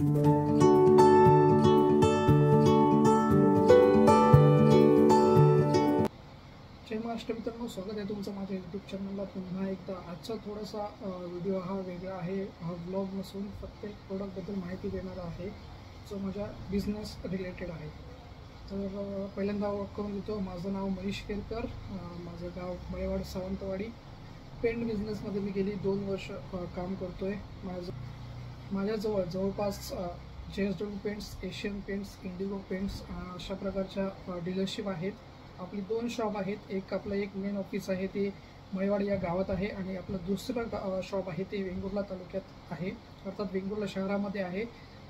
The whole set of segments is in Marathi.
जय महाराष्ट्र मित्रांनो, स्वागत आहे तुमचं माझ्या यूट्यूब चॅनलला पुन्हा एकदा। आजचा थोडासा व्हिडिओ हा वेगळा आहे। हा व्लॉग नसून फक्त एक प्रोडक्टबद्दल माहिती देणारा आहे जो माझ्या बिझनेस रिलेटेड आहे। तर पहिल्यांदा ओळख करून देतो, माझं नाव मनीष केरकर, माझं गाव मळेवाड सावंतवाडी। पेंट बिझनेसमध्ये मी गेली 2 वर्ष काम करतोय। माझ्याजवळ जवळपास JSW paints, Asian paints, Indigo paints अशा प्रकारच्या डीलरशिप आहेत। आपली 2 शॉप आहेत। एक मेन ऑफिस आहे ते मळेवाड या गावात आहे आणि आपलं दुसरं शॉप आहे ते वेंगुर्ला तालुक्यात आहे, अर्थात वेंगुर्ला शहरामध्ये आहे,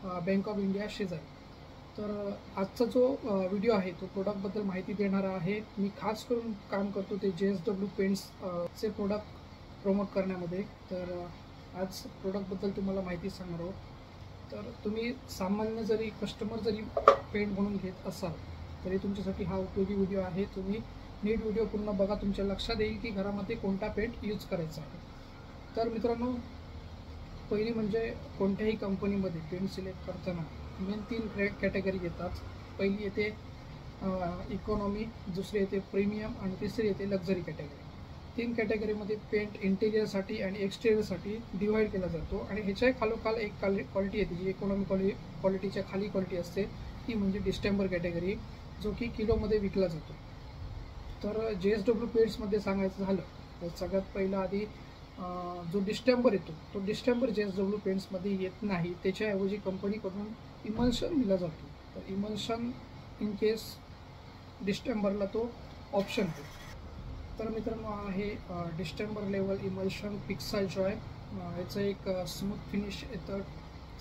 बँक ऑफ इंडिया शेजारी। तर आजचा जो व्हिडिओ आहे तो प्रोडक्टबद्दल माहिती देणारा आहे। मी खास करून काम करतो ते JSW पेंट्स चे प्रोडक्ट प्रमोट करण्यामध्ये। तर आज प्रोडक्टबद्दल तुम्हाला माहिती सांगणार आहोत। तर तुम्ही सामान्य जरी कस्टमर जरी पेंट म्हणून घेत असाल तरी तुमच्यासाठी हा उपयोगी व्हिडिओ आहे। तुम्ही नीट व्हिडिओ पूर्ण बघा, तुमच्या लक्षात येईल की घरामध्ये कोणता पेंट यूज करायचा आहे। तर मित्रांनो, पहिली म्हणजे कोणत्याही कंपनीमध्ये पेंट सिलेक्ट करताना मेन 3 कॅटेगरी येतात। पहिली येते इकॉनॉमी, दुसरी येते प्रीमियम आणि तिसरी येते लक्झरी कॅटेगरी। 3 कॅटेगरीमध्ये पेंट इंटेरियरसाठी आणि एक्सटेरियरसाठी डिवाइड केला जातो आणि ह्याच्या खालोखाल एक क्वालिटी येते जी इकॉनॉमी क्वालिटीच्या खाली क्वालिटी असते, ती म्हणजे डिस्टेंबर कॅटेगरी, जो की किलोमध्ये विकला जातो। तर JSW पेंट्समध्ये सांगायचं झालं तर सगळ्यात पहिला आधी जो डिस्टेंबर येतो तो डिस्टेंबर JSW पेंट्समध्ये येत नाही, त्याच्याऐवजी कंपनीकडून इमल्शन दिला जातो। तर इमल्शन इन केस डिस्टेंबरला तो ऑप्शन आहे। तर मित्रांनो, आहे डिस्टेंबर लेवल इमल्शन पिक्सा जॉय। याचं एक स्मूथ फिनिश येतं,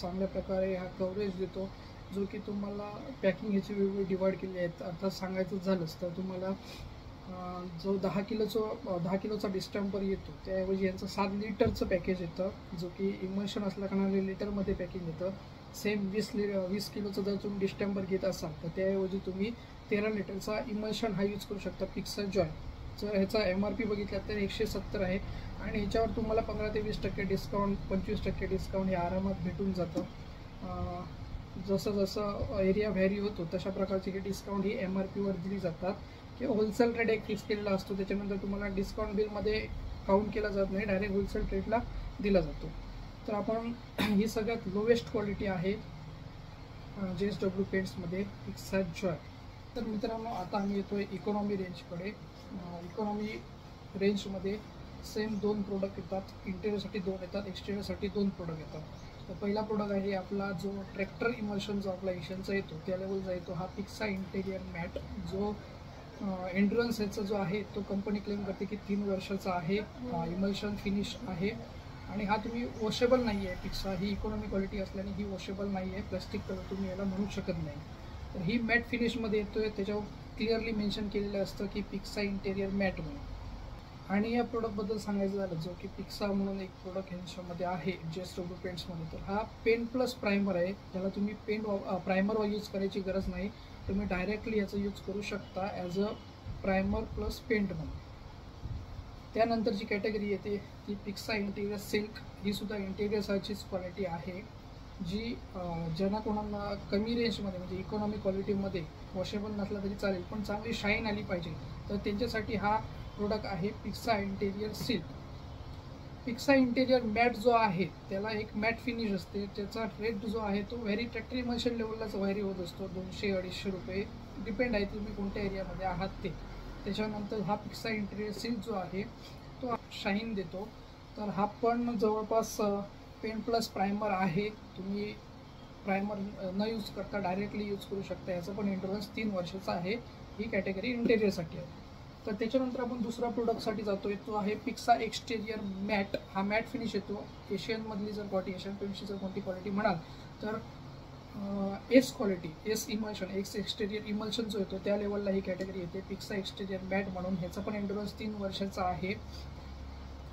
चांगल्या प्रकारे हा कव्हरेज देतो, जो की तुम्हाला पॅकिंग ह्याची वेगवेगळी डिवाइड केली आहेत। आता सांगायचं झालंच तर तुम्हाला जो 10 किलोचा डिस्टेंबर येतो त्याऐवजी यांचं 7 लिटरचं पॅकेज येतं, जो की इमल्शन असल्या कारणाने लिटरमध्ये पॅकिंग येतं। सेम 20 किलोचं जर तुम्ही डिस्टेंबर घेत असाल तर त्याऐवजी तुम्ही 13 लिटरचा इमल्शन हा यूज करू शकता पिक्सा जॉय। जर ह्याचा MRP बघितला तर 170 आहे आणि ह्याच्यावर तुम्हाला 15 ते 20% डिस्काउंट, 25% डिस्काउंट हे आरामात भेटून जातं। जसं जसं एरिया व्हॅरी होतो तशा प्रकारचे हे डिस्काउंट ही MRPवर दिली जातात किंवा होलसेल रेट एक फिक्स केलेला असतो, त्याच्यानंतर तुम्हाला डिस्काउंट बिलमध्ये काउंट केला जात नाही, डायरेक्ट होलसेल रेटला दिला जातो। तर आपण ही सगळ्यात लोवेस्ट क्वालिटी आहे JSW पेंट्समध्ये पिक्सा जॉय। तर मित्रांनो, आता आम्ही येतोय इकॉनॉमी रेंजकडे। इकॉनॉमी रेंजमध्ये सेम 2 प्रोडक्ट येतात, इंटेरियरसाठी 2 येतात, एक्सटेरियरसाठी 2 प्रोडक्ट येतात। तर पहिला प्रोडक्ट आहे आपला जो ट्रॅक्टर इमल्शन जो आपला एशियनचा येतो त्या लेवलचा येतो हा पिक्सा इंटेरियर मॅट, जो एंड्युरन्स ह्याचा जो आहे तो कंपनी क्लेम करते की 3 वर्षाचा आहे, इमल्शन फिनिश आहे आणि हा तुम्ही वॉशेबल नाही आहे। पिक्सा ही इकॉनॉमी क्वालिटी असल्याने ही वॉशेबल नाही आहे, प्लास्टिक कलर तुम्ही याला म्हणू शकत नाही। तर ही मॅट फिनिशमध्ये येतोय, त्याच्यावर क्लिअरली मेन्शन केलेलं असतं की पिक्सा इंटेरियर मॅट म्हणून। आणि या प्रोडक्टबद्दल सांगायचं झालं जो की पिक्सा म्हणून एक प्रोडक्ट ह्यांच्यामध्ये आहे JSW पेंट्समध्ये, तर हा पेंट प्लस प्रायमर आहे। ज्याला तुम्ही प्रायमर यूज करायची गरज नाही, तुम्ही डायरेक्टली याचा यूज करू शकता as a primer plus paint म्हणून। त्यानंतरची कॅटेगरी येते ती पिक्सा इंटेरियर सिल्क। ही सुद्धा इंटेरियरसाठीच क्वालिटी आहे, जी ज्यांना कोणाला कमी रेंजमध्ये म्हणजे इकॉनॉमी क्वालिटीमध्ये वॉशेबल नसला तरी चालेल पण चांगली शाईन आली पाहिजे, तर त्यांच्यासाठी हा प्रोडक्ट आहे पिक्सा इंटेरियर सिल्क। पिक्सा इंटेरियर मॅट जो आहे त्याला एक मॅट फिनिश असते, त्याचा रेट जो आहे तो ट्रॅक्टर इमल्शन लेवललाच व्हॅरी होत असतो, 200-250 रुपये, डिपेंड आहे तुम्ही कोणत्या एरियामध्ये आहात ते। त्याच्यानंतर हा पिक्सा इंटेरियर सिल्क जो आहे तो शाईन देतो। तर हा पण जवळपास पेंट प्लस प्रायमर आहे, तुम्ही प्रायमर न यूज करता डायरेक्टली यूज करू शकता। याचा पण एंड्युरन्स 3 वर्षाचा आहे। ही कॅटेगरी इंटेरियरसाठी आहे। तर त्याच्यानंतर आपण दुसरा प्रोडक्टसाठी जातोय, तो आहे पिक्सा एक्सटेरियर मॅट। हा मॅट फिनिश येतो। एशियनमधली जर क्वालिटी, एशियन पेंटची जर कोणती क्वालिटी म्हणाल तर S quality, S emulsion, exterior emulsion जो येतो त्या लेवलला ही कॅटेगरी येते पिक्सा एक्सटेरियर मॅट म्हणून। ह्याचा पण एंड्युरन्स 3 वर्षाचा आहे।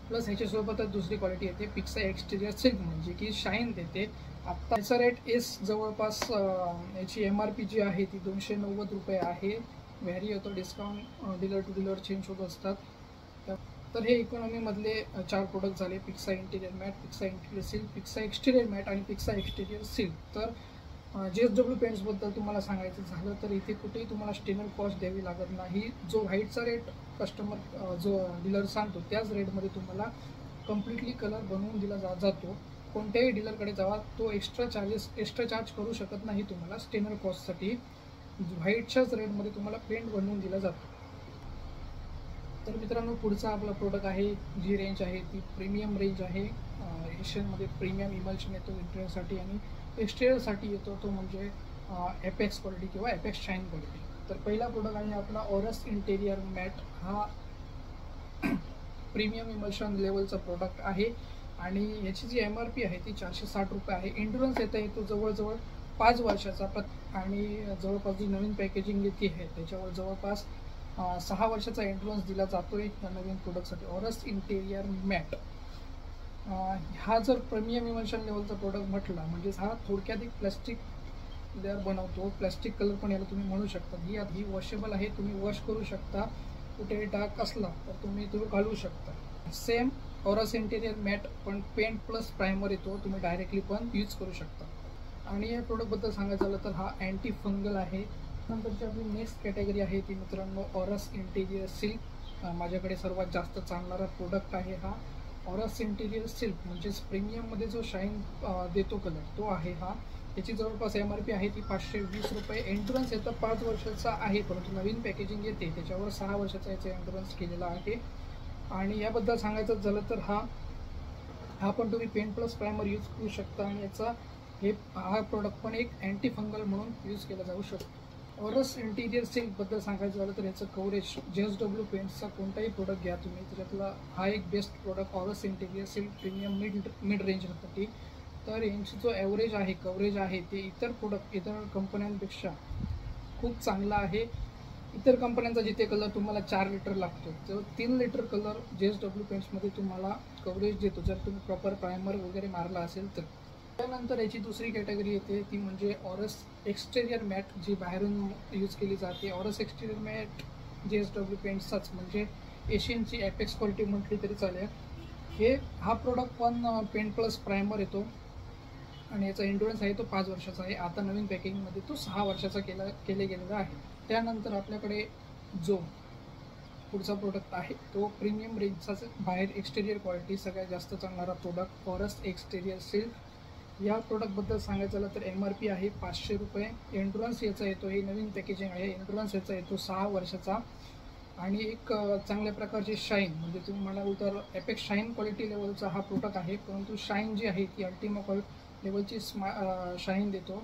प्लस ह्याच्यासोबतच दुसरी क्वालिटी येते पिक्सा एक्सटेरियर सिल्क म्हणून, जी की शाईन देते। आत्ता याचा रेट जवळपास याची MRP जी आहे ती 290 रुपये आहे, व्हॅरी होतो, discount dealer to dealer change होत असतात। तर हे इकॉनॉमीमधले 4 प्रोडक्ट झाले. Pixa interior matt, Pixa interior silk, Pixa exterior matt आणि पिक्सा एक्सटिरियर सिल्क. तर JSW पेंट्सबद्दल तुम्हाला सांगायचं झालं तर इथे कुठेही तुम्हाला स्टेनर कॉस्ट द्यावी लागत नाही. जो व्हाईटचा रेट कस्टमर जो डीलर सांगतो त्याच रेटमध्ये तुम्हाला कम्प्लिटली कलर बनवून दिला जातो. कोणत्याही डीलरकडे जावा, तो एक्स्ट्रा चार्ज करू शकत नाही तुम्हाला स्टेनर कॉस्टसाठी. व्हाईटच्याच रेटमध्ये तुम्हाला पेंट बनवून दिला जातो. तर मित्रांनो, पुढचा आपला प्रोडक्ट आहे, जी रेंज आहे ती प्रीमियम रेंज आहे. एशियनमध्ये प्रीमियम इमल्शन येतो इंटेरियरसाठी आणि एक्सटेरियरसाठी येतो, तो म्हणजे एपेक्स क्वालिटी किंवा एपेक्स शाईन क्वालिटी. तर पहिला प्रोडक्ट आहे आपला ऑरस इंटेरियर मॅट. हा प्रीमियम इमल्शन लेवलचा प्रोडक्ट आहे आणि याची जी MRP आहे ती 460 रुपये आहे. एंडुरन्स येता येतो जवळजवळ 5 वर्षाचा आणि जवळपास जी नवीन पॅकेजिंग येते आहे त्याच्यावर जवळपास 6 वर्षाचा एंडुरन्स दिला जातो आहे या नवीन प्रोडक्टसाठी. ऑरस इंटेरियर मॅट हा जर प्रीमियम इमल्शन लेवलचा प्रोडक्ट म्हटला म्हणजेच हा थोडक्यात एक प्लॅस्टिक लेअर बनवतो. प्लॅस्टिक कलर पण याला तुम्ही म्हणू शकता. ही वॉशेबल आहे, तुम्ही वॉश करू शकता. कुठे डार्क असला तर तुम्ही घालू शकता. सेम ऑरस इंटेरियर मॅट पण पेंट प्लस प्रायमर येतो, तुम्ही डायरेक्टली पण यूज करू शकता. आणि या प्रोडक्टबद्दल सांगायचं झालं तर हा अँटी फंगल आहे. नंतरची आपली नेक्स्ट कॅटेगरी आहे ती मित्रांनो ऑरस इंटेरियर सिल्क. माझ्याकडे सर्वात जास्त चालणारा प्रोडक्ट आहे हा ऑरस इंटेरियर सिल्क. म्हणजेच प्रीमियममध्ये जो शाईन देतो कलर तो आहे हा. याची जवळपास MRP आहे ती 520 रुपये. एंडुरन्स याचा 5 वर्षाचा आहे, परंतु नवीन पॅकेजिंग येते त्याच्यावर 6 वर्षाचा याचा एंडुरन्स केलेला आहे. आणि याबद्दल सांगायचं झालं तर हा पण तुम्ही पेंट प्लस प्रायमर यूज करू शकता आणि हा प्रोडक्ट पण एक अँटी फंगल म्हणून यूज केला जाऊ शकतो. ऑरस इंटिरियर सिल्कबद्दल सांगायचं झालं तर याचं कव्हरेज JSW पेंट्सचा कोणताही प्रोडक्ट घ्या तुम्ही त्याच्यातला हा एक best product Aurus interior silk premium mid रेंजसाठी. तर यांची जो ॲव्हरेज आहे कव्हरेज आहे ते इतर कंपन्यांपेक्षा खूप चांगला आहे. इतर कंपन्यांचा जिथे कलर तुम्हाला 4 लिटर लागतो तर 3 लिटर कलर JSW पेंट्समध्ये तुम्हाला कव्हरेज देतो जर तुम्ही प्रॉपर प्रायमर वगैरे मारला असेल तर. त्यानंतर याची दुसरी कॅटेगरी येते ती म्हणजे ऑरस एक्सटेरियर मॅट, जी बाहेरून यूज केली जाते. ऑरस एक्सटेरियर मॅट JSW पेंट्सचाच म्हणजे एशियनची एपेक्स क्वालिटी म्हटली तरी चालेल. हा प्रोडक्ट पण पेंट प्लस प्रायमर येतो आणि याचा एंडुरन्स आहे तो 5 वर्षाचा आहे. आता नवीन पॅकिंगमध्ये तो 6 वर्षाचा केले गेलेला आहे. त्यानंतर आपल्याकडे जो पुढचा प्रोडक्ट आहे तो प्रीमियम रेंजचाच बाहेर एक्सटेरियर क्वालिटी सगळ्यात जास्त चालणारा प्रोडक्ट ऑरस एक्सटेरियर सिल्क. या प्रोडक्टबद्दल सांगायचं झालं तर MRP आहे 500 रुपये. एंडुरन्स याचा येतो, ही नवीन पॅकेजिंग आहे, एंडुरन्स याचा येतो 6 वर्षाचा आणि एक चांगल्या प्रकारची शाईन म्हणजे तुम्ही म्हणाल तर एपेक्स शाईन क्वालिटी लेवलचा हा प्रोडक्ट आहे. परंतु शाईन जी आहे ती अल्टिमा लेवलची शाईन देतो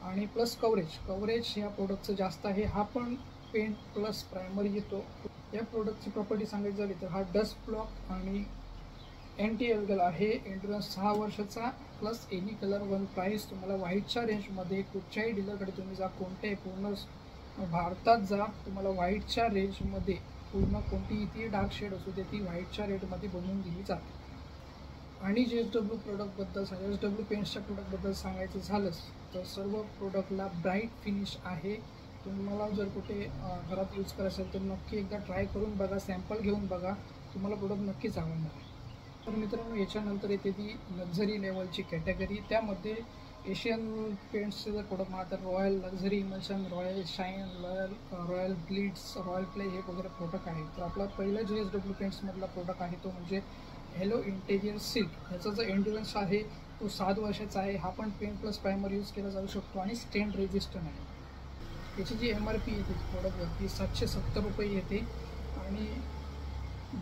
आणि प्लस कव्हरेज या प्रोडक्टचं जास्त आहे. हा पण पेंट प्लस प्रायमर येतो. या प्रोडक्टची प्रॉपर्टी सांगायची झाली तर हा डस्ट ब्लॉक आणि अँटी अल्गल आहे. एंडुरन्स 6 वर्षाचा plus any colour one price. तुम्हाला व्हाईटच्या रेंजमध्ये कुठच्याही डीलरकडे तुम्ही जा, कोणत्याही पूर्ण भारतात जा, तुम्हाला व्हाईटच्या रेंजमध्ये पूर्ण कोणतीही ती डार्क शेड असू दे ती व्हाईटच्या रेटमध्ये बनवून दिली जाते. आणि JSW पेंट्सच्या प्रोडक्टबद्दल सांगायचं झालंच तर सर्व प्रोडक्टला ब्राईट फिनिश आहे. तुम्हाला जर कुठे घरात यूज करायचं असेल तर नक्की एकदा ट्राय करून बघा, सॅम्पल घेऊन बघा, तुम्हाला प्रोडक्ट नक्कीच आवडणार. तर मित्रांनो, याच्यानंतर येते ती लक्झरी लेवलची कॅटेगरी. त्यामध्ये एशियन पेंट्सचे जर प्रोडक्ट म्हणा तर royal luxury emulsion, royal shine, royal Glitz, royal play हे वगैरे प्रोडक्ट आहे. तर आपला पहिला JSW पेंट्समधला प्रोडक्ट आहे तो म्हणजे हेलो इंटेरियर सिल्क. ह्याचा जो एंडुरन्स आहे तो 7 वर्षाचा आहे. हा पण पेंट प्लस प्रायमर यूज केला जाऊ शकतो आणि स्टेन रेजिस्टंट आहे. याची जी MRP येते प्रोडक्टवरती 770 रुपये येते आणि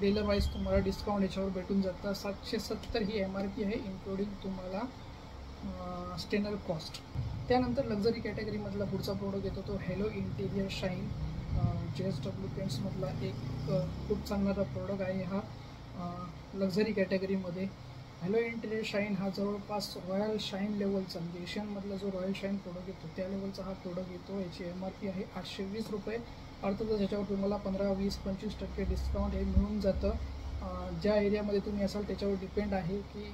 डीलर वाईज तुम्हाला डिस्काउंट याच्यावर भेटून जातं. 770 ही MRP आहे इन्क्लुडिंग तुम्हाला स्टेनर कॉस्ट. त्यानंतर लक्झरी कॅटेगरीमधला पुढचा प्रोडक्ट येतो तो हेलो इंटेरियर शाईन. JSW पेंट्समधला एक खूप चांगला प्रोडक्ट आहे हा लक्झरी कॅटेगरीमध्ये. हेलो इंटेरियर शाईन हा जवळपास रॉयल शाईन लेवलचा म्हणजे एशियनमधला जो रॉयल शाईन प्रोडक्ट येतो त्या लेवलचा हा प्रोडक्ट येतो. याची MRP आहे 820 रुपये. अर्थातच याच्यावर तुम्हाला 15, 20, 25% डिस्काउंट हे मिळून जातं. ज्या एरियामध्ये तुम्ही असाल त्याच्यावर डिपेंड आहे की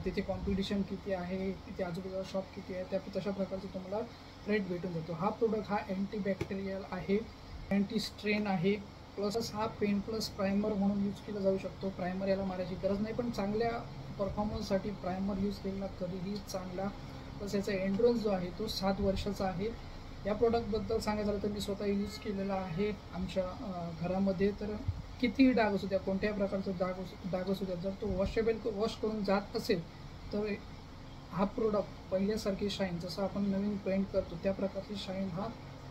तिथे कॉम्पिटिशन किती आहे, तिथे आजूबाजूला शॉप किती आहे, तशा प्रकारचं तुम्हाला रेट भेटून जातो. हा प्रोडक्ट हा अँटीबॅक्टेरियल आहे, अँटी स्ट्रेन आहे, प्लस हा पेंट प्लस प्रायमर म्हणून यूज केला जाऊ शकतो. प्रायमर याला मारायची गरज नाही, पण चांगल्या परफॉर्मन्ससाठी प्रायमर यूज केलेला कधीही चांगला. प्लस याचा एंड्रन्स जो आहे तो 7 वर्षाचा आहे. या प्रोडक्टबद्दल सांगायचं झालं तर मी स्वतः यूज केलेला आहे आमच्या घरामध्ये. तर कितीही डाग असू द्या, कोणत्याही प्रकारचा डाग असू द्या, जर तो वॉश करून जात असेल तर हा प्रोडक्ट पहिल्यासारखी शाईन, जसं आपण नवीन पेंट करतो त्या प्रकारची शाईन हा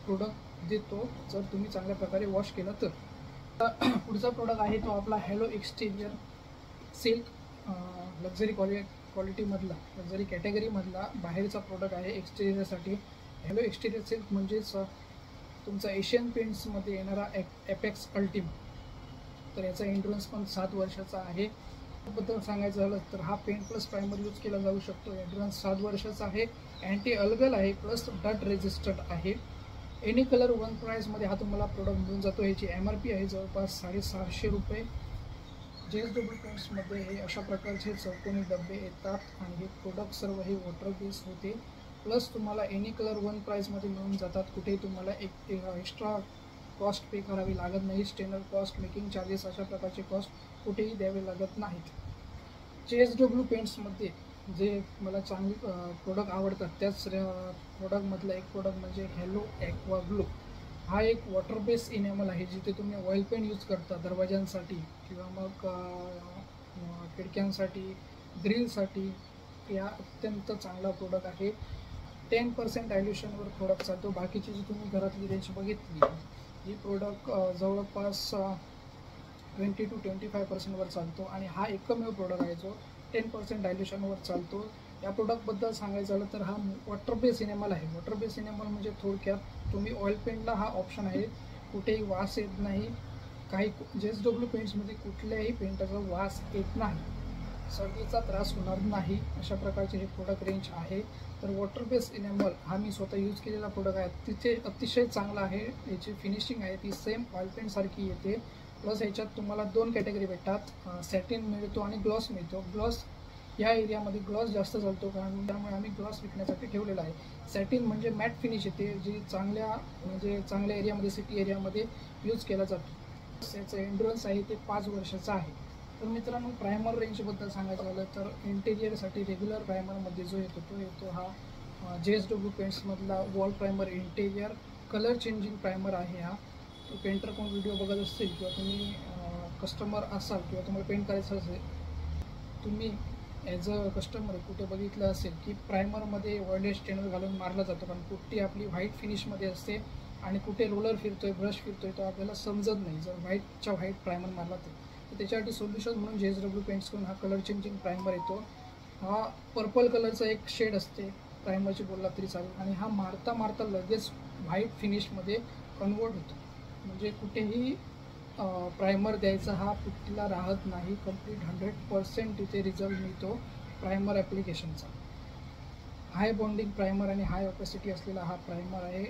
प्रोडक्ट देतो, जर तुम्ही चांगल्या प्रकारे वॉश केला तर. पुढचा प्रोडक्ट आहे तो आपला हॅलो एक्सटेरियर सिल्क लक्झरी क्वालिटीमधला, लक्झरी कॅटेगरीमधला बाहेरचा प्रोडक्ट आहे एक्सटेरियरसाठी. हॅलो एक्सटेरियर सिल्क म्हणजेच तुमचा एशियन पेंट्समध्ये येणारा एपेक्स अल्टिमा. तर याचा एंड्रन्स पण 7 वर्षाचा आहे. बद्दल सांगायचं झालं तर हा पेंट प्लस प्रायमर यूज केला जाऊ शकतो. एंड्रन्स 7 वर्षाचा आहे. अँटी अलगल आहे, प्लस डट रेजिस्टंट आहे. एनी कलर वन प्राईजमध्ये हा तुम्हाला प्रोडक्ट मिळून जातो. याची MRP आहे जवळपास 750 रुपये. JSW पेंट्समध्ये हे अशा प्रकारचे चौकोनी डबे येतात आणि हे प्रोडक्ट सर्व हे वॉटर बेस होते. प्लस तुम्हाला एनी कलर वन प्राईजमध्ये मिळून जातात. कुठेही तुम्हाला एक एक्स्ट्रा कॉस्ट पे करावी लागत नाही. स्टेनर कॉस्ट, मेकिंग चार्जेस अशा प्रकारचे कॉस्ट कुठेही द्यावे लागत नाहीत. JSW पेंट्समध्ये जे मला चांगले प्रोडक्ट आवडतात त्याच प्रोडक्टमधलं एक प्रोडक्ट म्हणजे हॅलो ॲक्वा ग्लो. हा एक वॉटर बेस इनेमल आहे. जिथे तुम्ही ऑइल पेंट यूज करता दरवाजांसाठी किंवा मग खिडक्यांसाठी, ग्रिलसाठी, या अत्यंत चांगला प्रोडक्ट आहे. 10% डायल्युशनवर प्रोडक्ट चालतो. बाकीची जी तुम्ही घरातली रेंज बघितली ही प्रोडक्ट जवळपास 20 to 25%वर चालतो आणि हा एकमेव प्रोडक्ट आहे जो 10% डायल्युशनवर चालतो. या प्रोडक्टबद्दल सांगायचं झालं तर हा वॉटर बेस इनेमल आहे. वॉटर बेस इनेमल म्हणजे थोडक्यात तुम्ही ऑइल पेंटला हा ऑप्शन आहे. कुठेही वास येत नाही. काही JSW पेंट्समध्ये कुठल्याही पेंटाचा वास येत नाही, सर्दीचा त्रास होणार नाही, अशा प्रकारचे हे प्रोडक्ट रेंज आहे. तर वॉटर बेस इनेमल हा मी स्वतः यूज केलेला प्रोडक्ट आहे. तिथे अतिशय चांगला आहे. याची फिनिशिंग आहे ती सेम ऑइल पेंटसारखी येते. प्लस ह्याच्यात तुम्हाला 2 कॅटेगरी भेटतात, सॅटिन मिळतो आणि ग्लॉस मिळतो. ग्लॉस या एरियामध्ये ग्लॉस जास्त चालतो, कारण त्यामुळे आम्ही ग्लॉस विकण्यासाठी ठेवलेला आहे. सॅटिन म्हणजे मॅट फिनिश येते, जी चांगल्या एरियामध्ये, सिटी एरियामध्ये यूज केला जातो. याचं एंड्रन्स आहे ते 5 वर्षाचं आहे. तर मित्रांनो, प्रायमर रेंजबद्दल सांगायचं झालं तर इंटेरियरसाठी रेग्युलर प्रायमरमध्ये जो येतो तो येतो हा JSW पेंट्समधला wall primer interior colour changing primer आहे. हा पेंटर कोण व्हिडिओ बघत असतील किंवा तुम्ही कस्टमर असाल किंवा तुम्हाला पेंट करायचं असेल, तुम्ही ॲज अ कस्टमर कुठे बघितलं असेल की प्रायमरमध्ये ऑइल स्टेनर घालून मारला जातो, कारण पुट्टी आपली व्हाईट फिनिशमध्ये असते आणि कुठे रोलर फिरतोय, ब्रश फिरतोय, तो आपल्याला समजत नाही जर व्हाईट प्रायमर मारला तर त्याच्यासाठी सोल्युशन म्हणून JSW पेंट्सकडून हा कलर चेंजिंग प्रायमर येतो. हा पर्पल कलरचा एक शेड असते प्रायमरची बोलला तरी चालेल, आणि हा मारता लगेच व्हाईट फिनिशमध्ये कन्वर्ट होतो. म्हणजे कुठेही प्रायमर द्यायचा हा पुट्टीला राहत नाही. कंप्लीट 100% तिथे रिझल्ट मिळतो प्रायमर ॲप्लिकेशनचा. हाय बॉन्डिंग प्रायमर आणि हाय ऑपॅसिटी असलेला हा प्रायमर आहे.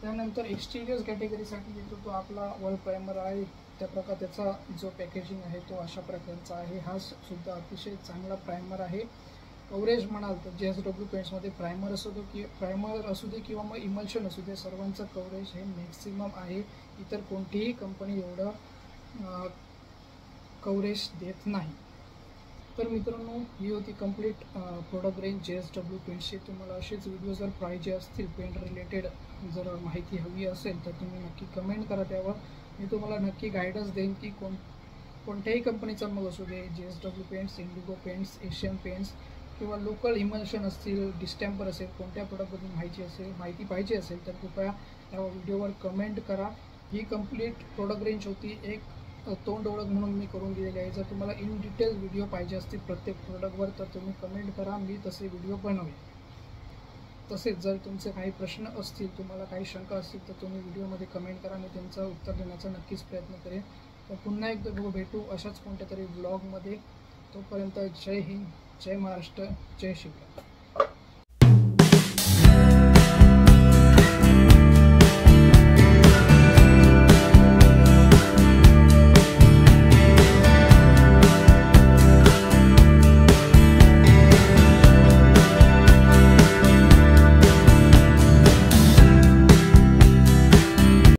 त्यानंतर एक्सटेरियर कॅटेगरीसाठी येतो तो आपला वॉल प्रायमर आहे. त्या प्रकार त्याचा जो पॅकेजिंग आहे तो अशा प्रकारचा आहे. हा सुद्धा अतिशय चांगला प्रायमर आहे. कवरेज म्हणाल तर JSW पेंट्समध्ये प्रायमर असू दे किंवा मग इमल्शन असू दे, सर्वांचं कवरेज हे मॅक्सिमम आहे. इतर कोणतीही कंपनी एवढं कवरेज देत नाही. तर मित्रांनो, ही होती कंप्लीट प्रोडक्ट रेंज JSW पेंट्सची. तुम्हाला असेच व्हिडिओ जर पाहिजे असतील, पेंट रिलेटेड जर माहिती हवी असेल तर तुम्ही नक्की कमेंट करा. त्यावर मी तुम्हाला नक्की गायडन्स देईन की कोणत्याही कंपनीचा मग असू दे, JSW paints, Indigo paints, Asian paints किंवा लोकल इमल्शन असतील, डिस्टॅम्पर असेल, कोणत्या प्रोडक्टबद्दल माहिती पाहिजे असेल तर कृपया या व्हिडिओवर कमेंट करा. ही कंप्लीट प्रोडक्ट रेंज होती. एक तोंड ओळख म्हणून मी करून दिलेली आहे. जर तुम्हाला इन डिटेल व्हिडिओ पाहिजे असतील प्रत्येक प्रोडक्टवर तर तुम्ही कमेंट करा, मी तसे व्हिडिओ बनवेन. तसेच जर तुमचे काही प्रश्न असतील, तुम्हाला काही शंका असतील तर तुम्ही व्हिडिओमध्ये कमेंट करा, मी त्यांचं उत्तर देण्याचा नक्कीच प्रयत्न करेन. तर पुन्हा एकदा भेटू अशाच कोणत्या तरी व्लॉगमध्ये. तोपर्यंत जय हिंद, जय महाराष्ट्र, जय शिवराय.